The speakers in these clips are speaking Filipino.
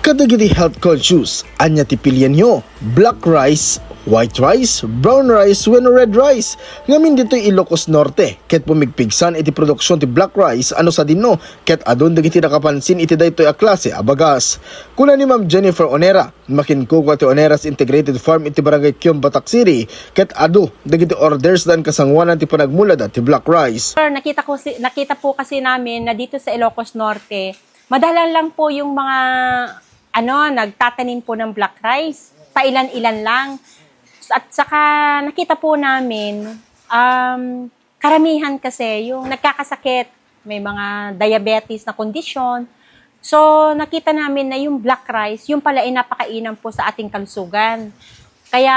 Kadagiti health conscious, anya ti pilian nyo, black rice, white rice, brown rice, wenno red rice. Ngamin dito Ilocos Norte, ket pumigpigsan iti produksyon ti black rice ano sa dinno, ket adon dagiti nakapansin iti daytoy a klase a bagas. Kuna ni Ma'am Jennifer Onera, makinkuko ti Oneras Integrated Farm iti Barangay Quiom, Batac City, ket adu dagiti orders dan kasangwanan ti panagmulad ti black rice. Sir, nakita po kasi namin na dito sa Ilocos Norte, madalang lang po yung mga nagtatanim po ng black rice. Pailan-ilan lang. At saka nakita po namin, karamihan kasi yung nagkakasakit, may mga diabetes na kondisyon. So nakita namin na yung black rice, yung pala ay napakainam po sa ating kalusugan. Kaya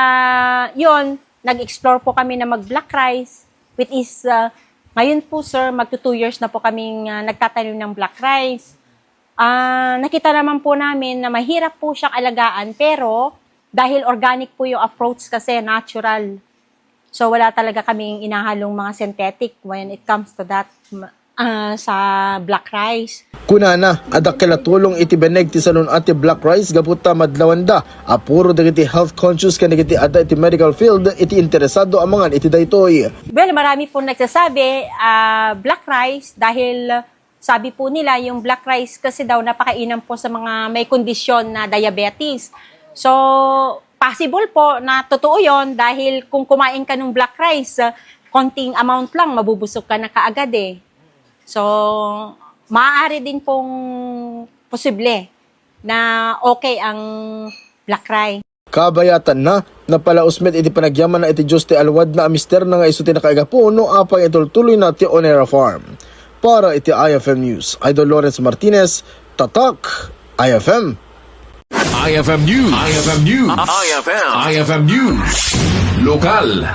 yun, nag-explore po kami na mag-black rice, which is, ngayon po sir, magto 2 years na po kaming nagtatanim ng black rice. Nakita naman po namin na mahirap po siyang alagaan, pero dahil organic po yung approach kasi, natural. So wala talaga kaming inahalong mga synthetic when it comes to that sa black rice. Kunana, adak kalatulong iti beneg ti salon ati black rice gaputa madlawanda. Apuro dagiti health conscious kanagiti ada iti medical field iti interesado amangan iti daytoy. Well, marami po nagsasabi black rice dahil sabi po nila yung black rice kasi daw napakainam po sa mga may kondisyon na diabetes. So, possible po na totoo yon dahil kung kumain ka ng black rice, konting amount lang, mabubusog ka na kaagad eh. So, maaari din pong posible na okay ang black rice. Kabayatan na napalausmet iti panagyaman na iti Diyos ti alwad na amister na nga iso ti nakaigapo no apang itultuloy na ti Onera Farm. Para iti IFM News, Idol Lawrence Martinez, Tatak, IFM. IFM News. IFM News. IFM News. Lokal.